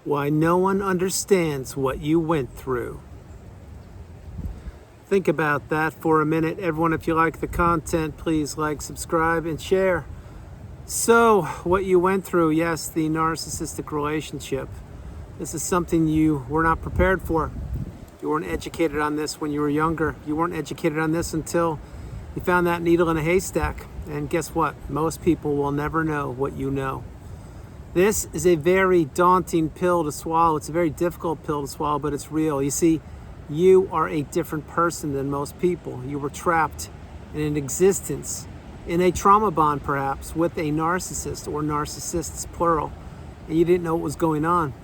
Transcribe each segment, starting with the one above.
Why no one understands what you went through. Think about that for a minute. Everyone, if you like the content, please like, subscribe, and share. So, what you went through, yes, the narcissistic relationship. This is something you were not prepared for. You weren't educated on this when you were younger. You weren't educated on this until you found that needle in a haystack. And guess what? Most people will never know what you know. This is a very daunting pill to swallow. It's a very difficult pill to swallow, but it's real. You see, you are a different person than most people. You were trapped in an existence, in a trauma bond perhaps, with a narcissist or narcissists, plural, and you didn't know what was going on.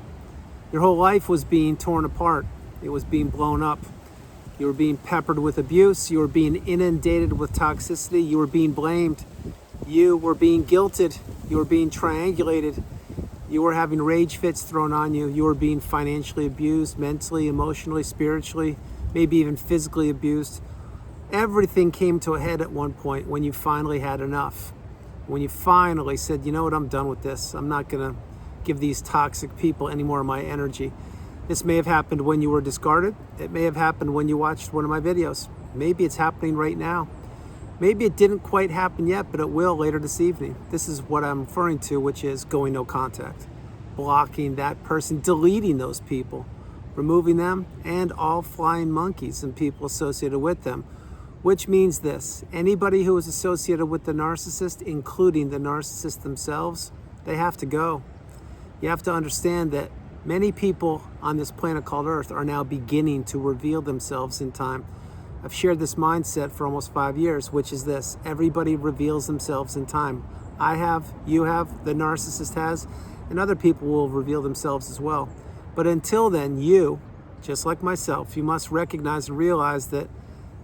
Your whole life was being torn apart. It was being blown up. You were being peppered with abuse. You were being inundated with toxicity. You were being blamed. You were being guilted. You were being triangulated. You were having rage fits thrown on you. You were being financially abused, mentally, emotionally, spiritually, maybe even physically abused. Everything came to a head at one point when you finally had enough. When you finally said, you know what, I'm done with this. I'm not going to give these toxic people any more of my energy. This may have happened when you were discarded. It may have happened when you watched one of my videos. Maybe it's happening right now. Maybe it didn't quite happen yet, but it will later this evening. This is what I'm referring to, which is going no contact. Blocking that person, deleting those people, removing them, and all flying monkeys and people associated with them. Which means this: anybody who is associated with the narcissist, including the narcissist themselves, they have to go. You have to understand that many people on this planet called Earth are now beginning to reveal themselves in time. I've shared this mindset for almost 5 years, which is this: everybody reveals themselves in time. I have, you have, the narcissist has, and other people will reveal themselves as well. But until then, you, just like myself, you must recognize and realize that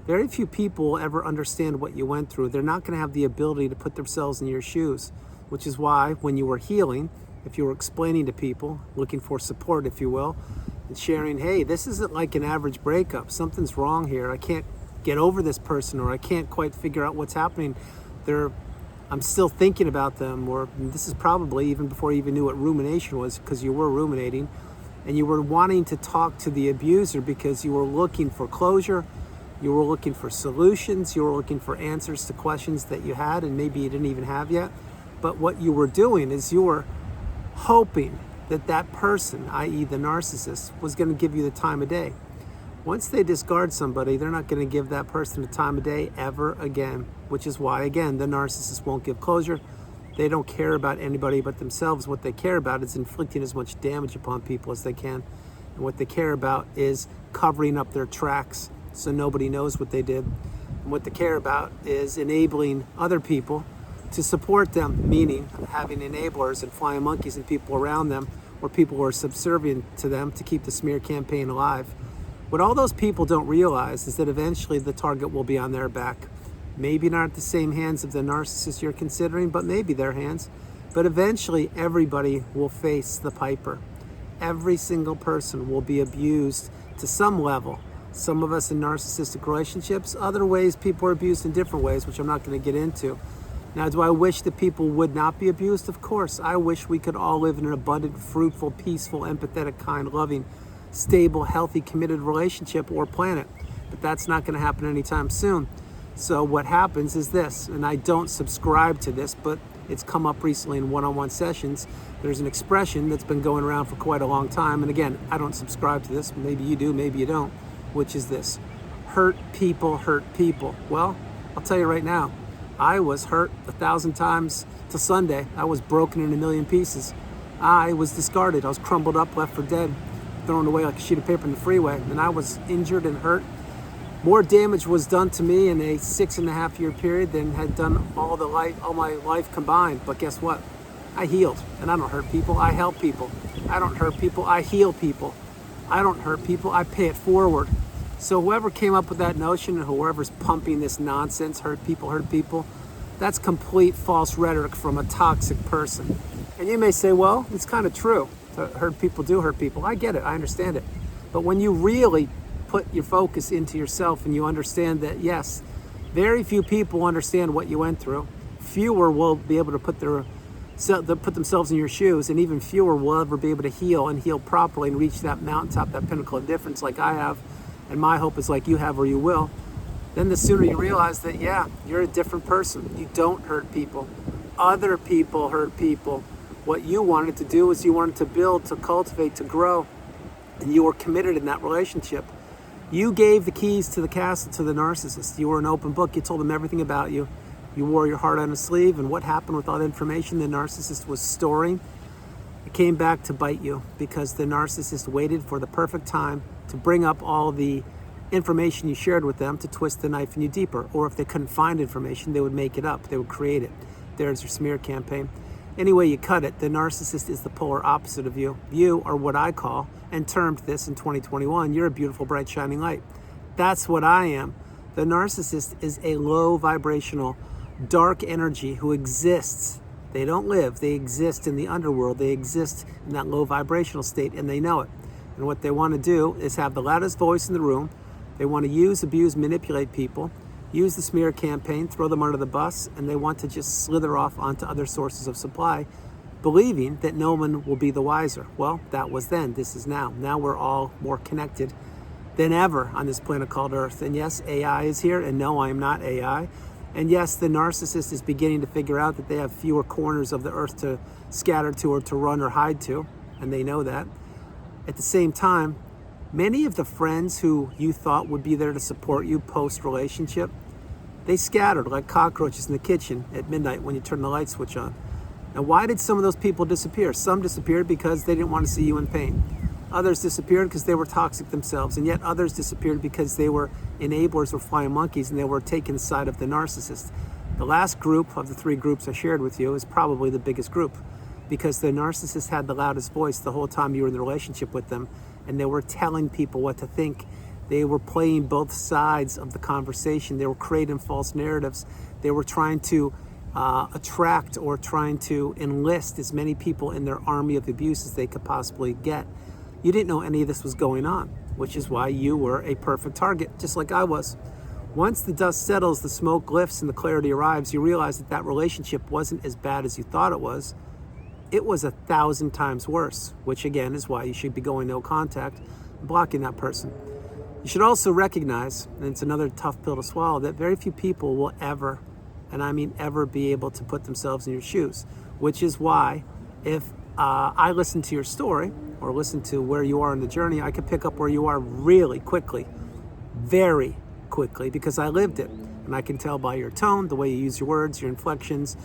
very few people will ever understand what you went through. They're not going to have the ability to put themselves in your shoes, which is why when you were healing, if you were explaining to people, looking for support, if you will, and sharing, hey, this isn't like an average breakup. Something's wrong here. I can't get over this person, or I can't quite figure out what's happening. I'm still thinking about them, or this is probably even before you even knew what rumination was, because you were ruminating, and you were wanting to talk to the abuser because you were looking for closure, you were looking for solutions, you were looking for answers to questions that you had and maybe you didn't even have yet. But what you were doing is you were hoping that that person, i.e. the narcissist, was going to give you the time of day. Once they discard somebody, they're not going to give that person the time of day ever again, which is why, again, the narcissist won't give closure. They don't care about anybody but themselves. What they care about is inflicting as much damage upon people as they can. And what they care about is covering up their tracks so nobody knows what they did. And what they care about is enabling other people to support them, meaning having enablers and flying monkeys and people around them, or people who are subservient to them to keep the smear campaign alive. What all those people don't realize is that eventually the target will be on their back. Maybe not at the same hands of the narcissist you're considering, but maybe their hands. But eventually everybody will face the piper. Every single person will be abused to some level. Some of us in narcissistic relationships, other ways people are abused in different ways, which I'm not going to get into. Now, do I wish that people would not be abused? Of course. I wish we could all live in an abundant, fruitful, peaceful, empathetic, kind, loving, stable, healthy, committed relationship or planet. But that's not going to happen anytime soon. So what happens is this, and I don't subscribe to this, but it's come up recently in one-on-one sessions. There's an expression that's been going around for quite a long time. And again, I don't subscribe to this. Maybe you do, maybe you don't, which is this: hurt people hurt people. Well, I'll tell you right now, I was hurt 1,000 times till Sunday. I was broken in a million pieces. I was discarded. I was crumbled up, left for dead, thrown away like a sheet of paper in the freeway. And I was injured and hurt. More damage was done to me in a 6.5-year period than had done all my life combined. But guess what? I healed. And I don't hurt people. I help people. I don't hurt people. I heal people. I don't hurt people. I pay it forward. So whoever came up with that notion, and whoever's pumping this nonsense, hurt people, that's complete false rhetoric from a toxic person. And you may say, well, it's kind of true. Hurt people do hurt people. I get it. I understand it. But when you really put your focus into yourself and you understand that, yes, very few people understand what you went through. Fewer will be able to put their So they'll put themselves in your shoes, and even fewer will ever be able to heal and heal properly and reach that mountaintop, that pinnacle of difference like I have, and my hope is like you have or you will. Then the sooner you realize that, yeah, you're a different person. You don't hurt people. Other people hurt people. What you wanted to do is you wanted to build, to cultivate, to grow, and you were committed in that relationship. You gave the keys to the castle to the narcissist. You were an open book. You told them everything about you. You wore your heart on a sleeve, and what happened with all the information the narcissist was storing? It came back to bite you because the narcissist waited for the perfect time to bring up all the information you shared with them to twist the knife in you deeper. Or if they couldn't find information, they would make it up. They would create it. There's your smear campaign. Any way you cut it, the narcissist is the polar opposite of you. You are what I call, and termed this in 2021, you're a beautiful, bright, shining light. That's what I am. The narcissist is a low vibrational, dark energy who exists. They don't live. They exist in the underworld. They exist in that low vibrational state, and they know it. And what they want to do is have the loudest voice in the room. They want to use, abuse, manipulate people, use the smear campaign, throw them under the bus, and they want to just slither off onto other sources of supply, believing that no one will be the wiser. Well, that was then. This is now. Now we're all more connected than ever on this planet called Earth. And yes, AI is here, and no, I am not AI. And yes, the narcissist is beginning to figure out that they have fewer corners of the earth to scatter to or to run or hide to, and they know that. At the same time, many of the friends who you thought would be there to support you post-relationship, they scattered like cockroaches in the kitchen at midnight when you turn the light switch on. Now, why did some of those people disappear? Some disappeared because they didn't want to see you in pain. Others disappeared because they were toxic themselves, and yet others disappeared because they were enablers or flying monkeys, and they were taking the side of the narcissist. The last group of the three groups I shared with you is probably the biggest group, because the narcissist had the loudest voice the whole time you were in the relationship with them, and they were telling people what to think. They were playing both sides of the conversation. They were creating false narratives. They were trying to attract or trying to enlist as many people in their army of abuse as they could possibly get. You didn't know any of this was going on, which is why you were a perfect target, just like I was. Once the dust settles, the smoke lifts, and the clarity arrives, you realize that that relationship wasn't as bad as you thought it was. It was 1,000 times worse, which again is why you should be going no contact and blocking that person. You should also recognize, and it's another tough pill to swallow, that very few people will ever, and I mean ever, be able to put themselves in your shoes, which is why if I listen to your story or listen to where you are in the journey, I can pick up where you are really quickly, very quickly, because I lived it. And I can tell by your tone, the way you use your words, your inflections,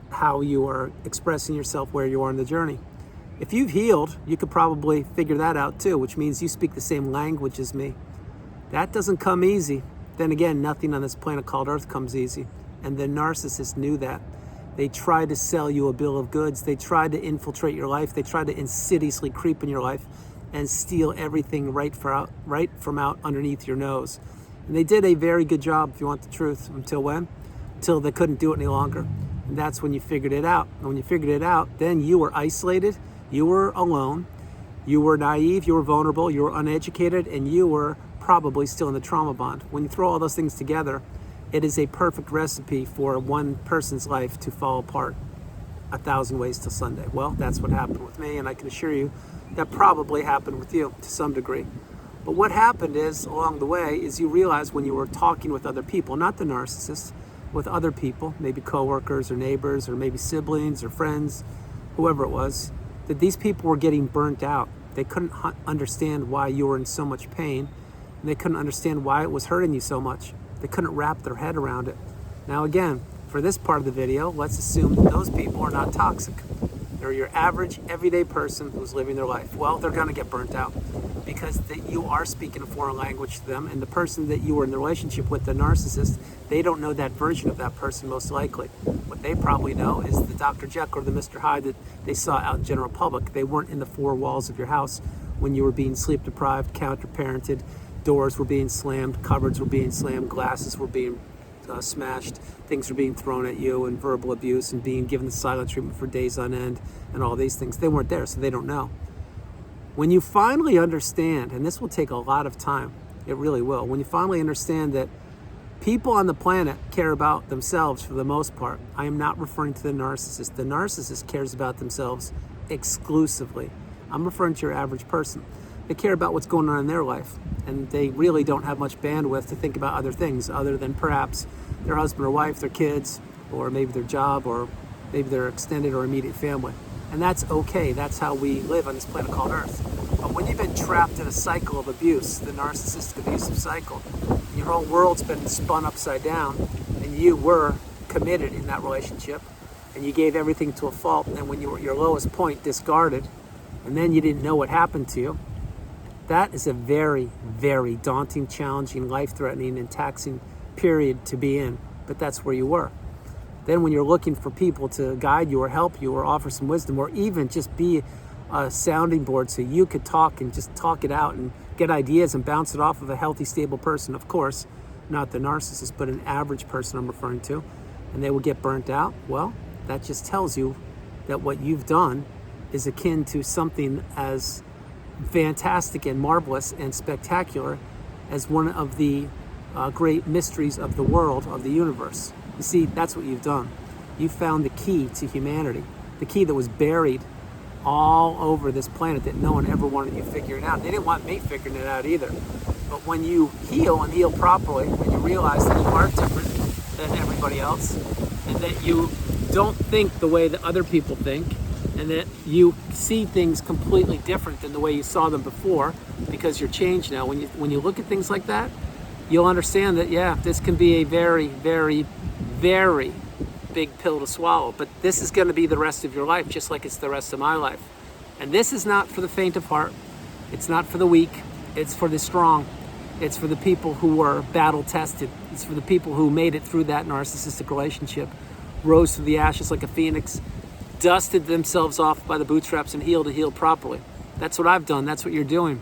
how you are expressing yourself, where you are in the journey. If you've healed, you could probably figure that out too, which means you speak the same language as me. That doesn't come easy. Then again, nothing on this planet called Earth comes easy. And the narcissist knew that. They tried to sell you a bill of goods. They tried to infiltrate your life. They tried to insidiously creep in your life and steal everything right from out underneath your nose. And they did a very good job, if you want the truth. Until when? Until they couldn't do it any longer. And that's when you figured it out. And when you figured it out, then you were isolated, you were alone, you were naive, you were vulnerable, you were uneducated, and you were probably still in the trauma bond. When you throw all those things together, it is a perfect recipe for one person's life to fall apart 1,000 ways till Sunday. Well, that's what happened with me, and I can assure you that probably happened with you to some degree. But what happened is, along the way, is you realize when you were talking with other people, not the narcissist, with other people, maybe coworkers or neighbors or maybe siblings or friends, whoever it was, that these people were getting burnt out. They couldn't understand why you were in so much pain, and they couldn't understand why it was hurting you so much. They couldn't wrap their head around it. Now again, for this part of the video, let's assume that those people are not toxic. They're your average, everyday person who's living their life. Well, they're gonna get burnt out because you are speaking a foreign language to them, and the person that you were in the relationship with, the narcissist, they don't know that version of that person most likely. What they probably know is the Dr. Jekyll or the Mr. Hyde that they saw out in general public. They weren't in the four walls of your house when you were being sleep deprived, counter-parented, doors were being slammed, cupboards were being slammed, glasses were being smashed, things were being thrown at you, and verbal abuse, and being given the silent treatment for days on end, and all these things. They weren't there, so they don't know. When you finally understand, and this will take a lot of time, it really will, when you finally understand that People on the planet care about themselves for the most part. I am not referring to the narcissist. The narcissist cares about themselves exclusively. I'm referring to your average person. They care about what's going on in their life, and they really don't have much bandwidth to think about other things other than perhaps their husband or wife, their kids, or maybe their job, or maybe their extended or immediate family. And that's okay. That's how we live on this planet called Earth. But when you've been trapped in a cycle of abuse, the narcissistic abusive cycle, your whole world's been spun upside down, and you were committed in that relationship, and you gave everything to a fault, and then when you were at your lowest point, discarded, and then you didn't know what happened to you, that is a very, very daunting, challenging, life-threatening, and taxing period to be in. But that's where you were. Then when you're looking for people to guide you or help you or offer some wisdom or even just be a sounding board so you could talk and just talk it out and get ideas and bounce it off of a healthy, stable person, of course, not the narcissist, but an average person I'm referring to, and they will get burnt out, well, that just tells you that what you've done is akin to something as fantastic and marvelous and spectacular as one of the great mysteries of the world, of the universe. You see, that's what you've done. You found the key to humanity, the key that was buried all over this planet that no one ever wanted you figuring out. They didn't want me figuring it out either. But when you heal and heal properly, when you realize that you are different than everybody else, and that you don't think the way that other people think, and that you see things completely different than the way you saw them before because you're changed now. When you look at things like that, you'll understand that, yeah, this can be a very, very, very big pill to swallow, but this is going to be the rest of your life, just like it's the rest of my life. And this is not for the faint of heart. It's not for the weak. It's for the strong. It's for the people who were battle tested. It's for the people who made it through that narcissistic relationship, rose through the ashes like a phoenix, dusted themselves off by the bootstraps and healed properly. That's what I've done. That's what you're doing.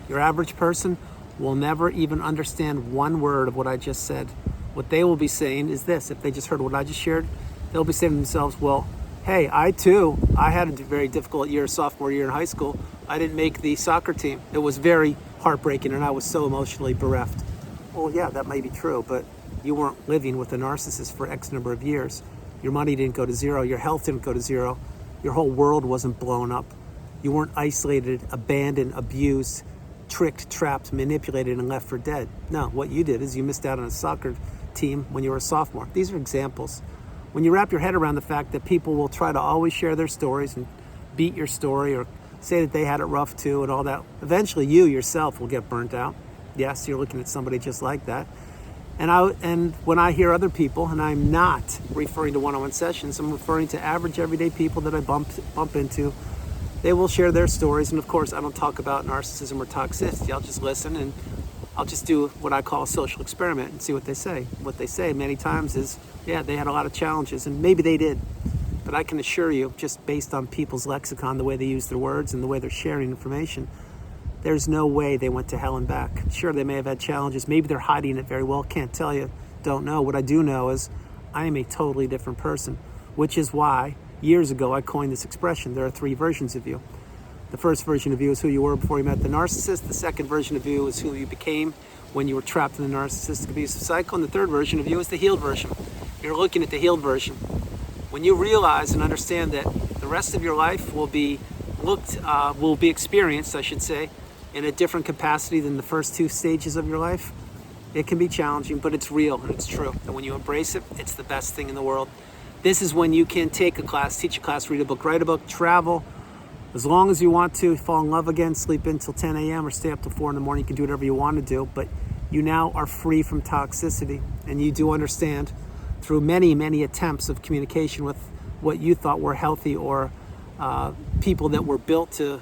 Your average person will never even understand one word of what I just said. What they will be saying is this. If they just heard what I just shared, they'll be saying to themselves, well, hey, I had a very difficult year, sophomore year in high school. I didn't make the soccer team. It was very heartbreaking, and I was so emotionally bereft. Well, yeah, that may be true, but you weren't living with a narcissist for X number of years. Your money didn't go to zero. Your health didn't go to zero. Your whole world wasn't blown up. You weren't isolated, abandoned, abused, tricked, trapped, manipulated, and left for dead. No, what you did is you missed out on a soccer team when you were a sophomore. These are examples. When you wrap your head around the fact that people will try to always share their stories and beat your story or say that they had it rough too and all that, eventually you yourself will get burnt out. Yes, you're looking at somebody just like that. And when I hear other people, and I'm not referring to one-on-one sessions, I'm referring to average everyday people that I bump into, they will share their stories. And of course, I don't talk about narcissism or toxicity. I'll just listen and I'll just do what I call a social experiment and see what they say. What they say many times is, yeah, they had a lot of challenges, and maybe they did. But I can assure you, just based on people's lexicon, the way they use their words and the way they're sharing information, there's no way they went to hell and back. Sure, they may have had challenges. Maybe they're hiding it very well. Can't tell you. Don't know. What I do know is I am a totally different person, which is why years ago I coined this expression. There are 3 versions of you. The first version of you is who you were before you met the narcissist. The second version of you is who you became when you were trapped in the narcissistic abusive cycle. And the third version of you is the healed version. You're looking at the healed version. When you realize and understand that the rest of your life will be experienced, I should say, in a different capacity than the first 2 stages of your life, it can be challenging, but it's real and it's true. And when you embrace it, it's the best thing in the world. This is when you can take a class, teach a class, read a book, write a book, travel, as long as you want to, fall in love again, sleep until 10 a.m. or stay up till 4 in the morning. You can do whatever you want to do, but you now are free from toxicity. And you do understand through many, many attempts of communication with what you thought were healthy or people that were built to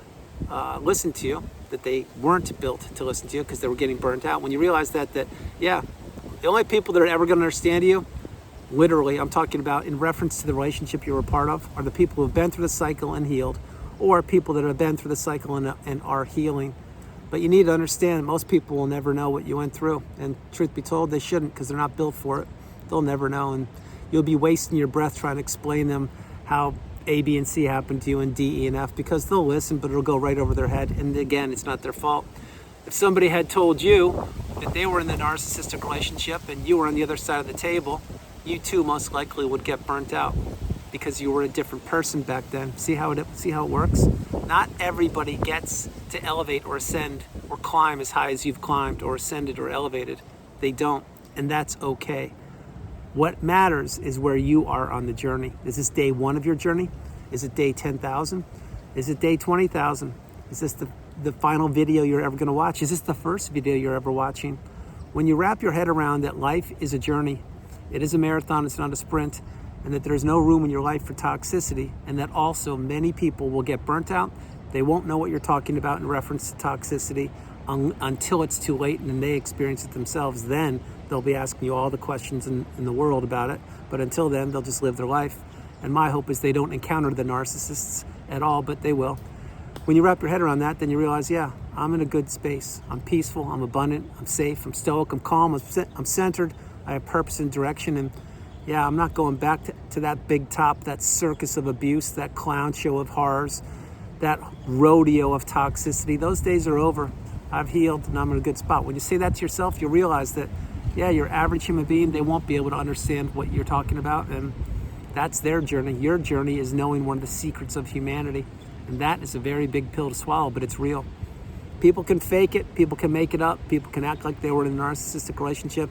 listen to you, that they weren't built to listen to you because they were getting burnt out. When you realize that yeah, the only people that are ever going to understand you, literally, I'm talking about in reference to the relationship you were a part of, are the people who have been through the cycle and healed, or people that have been through the cycle and are healing. But you need to understand that most people will never know what you went through. And truth be told, they shouldn't, because they're not built for it. They'll never know. And you'll be wasting your breath trying to explain them how A, B, and C happened to you and D, E, and F, because they'll listen, but it'll go right over their head. And again, it's not their fault. If somebody had told you that they were in the narcissistic relationship and you were on the other side of the table, you too most likely would get burnt out because you were a different person back then. See how it works? Not everybody gets to elevate or ascend or climb as high as you've climbed or ascended or elevated. They don't, and that's okay. What matters is where you are on the journey. Is this day 1 of your journey? Is it day 10,000? Is it day 20,000? Is this the final video you're ever going to watch? Is this the first video you're ever watching? When you wrap your head around that life is a journey, it is a marathon, it's not a sprint, and that there's no room in your life for toxicity, and that also many people will get burnt out. They won't know what you're talking about in reference to toxicity until it's too late and they experience it themselves. Then they'll be asking you all the questions in the world about it. But until then, they'll just live their life. And my hope is they don't encounter the narcissists at all, but they will. When you wrap your head around that, then you realize, yeah, I'm in a good space. I'm peaceful, I'm abundant, I'm safe, I'm stoic, I'm calm, I'm centered, I have purpose and direction. And yeah, I'm not going back to that big top, that circus of abuse, that clown show of horrors, that rodeo of toxicity. Those days are over. I've healed and I'm in a good spot. When you say that to yourself, you realize that, yeah, your average human being, they won't be able to understand what you're talking about. And that's their journey. Your journey is knowing one of the secrets of humanity. And that is a very big pill to swallow, but it's real. People can fake it. People can make it up. People can act like they were in a narcissistic relationship.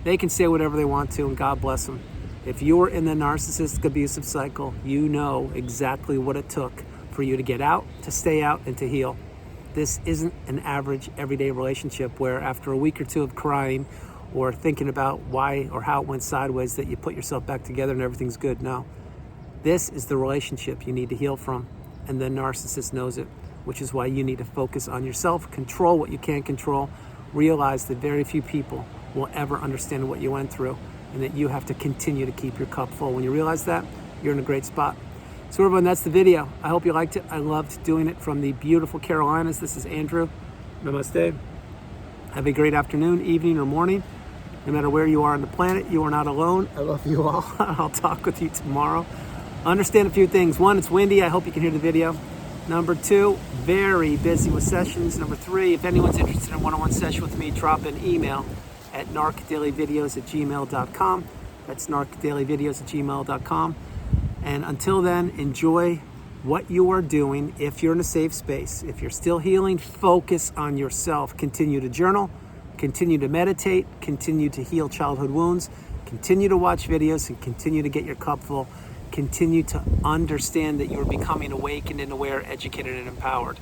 They can say whatever they want to, and God bless them. If you're in the narcissistic abusive cycle, you know exactly what it took for you to get out, to stay out, and to heal. This isn't an average everyday relationship where after a week or two of crying or thinking about why or how it went sideways that you put yourself back together and everything's good. No. This is the relationship you need to heal from, and the narcissist knows it, which is why you need to focus on yourself, control what you can't control, realize that very few people will ever understand what you went through, and that you have to continue to keep your cup full. When you realize that, you're in a great spot. So everyone, that's the video. I hope you liked it. I loved doing it from the beautiful Carolinas. This is Andrew. Namaste. Have a great afternoon, evening, or morning. No matter where you are on the planet, you are not alone. I love you all. I'll talk with you tomorrow. Understand a few things. 1, it's windy. I hope you can hear the video. Number 2, very busy with sessions. Number 3, if anyone's interested in a one-on-one session with me, drop an email at narcdailyvideos@gmail.com. That's narcdailyvideos@gmail.com. And until then, enjoy what you are doing. If you're in a safe space, if you're still healing, focus on yourself. Continue to journal, continue to meditate, continue to heal childhood wounds, continue to watch videos, and continue to get your cup full. Continue to understand that you're becoming awakened and aware, educated, and empowered.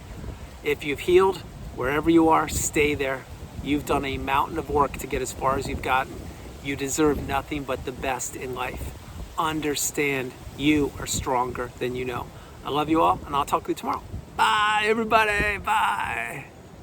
If you've healed, wherever you are, stay there. You've done a mountain of work to get as far as you've gotten. You deserve nothing but the best in life. Understand you are stronger than you know. I love you all, and I'll talk to you tomorrow. Bye, everybody. Bye.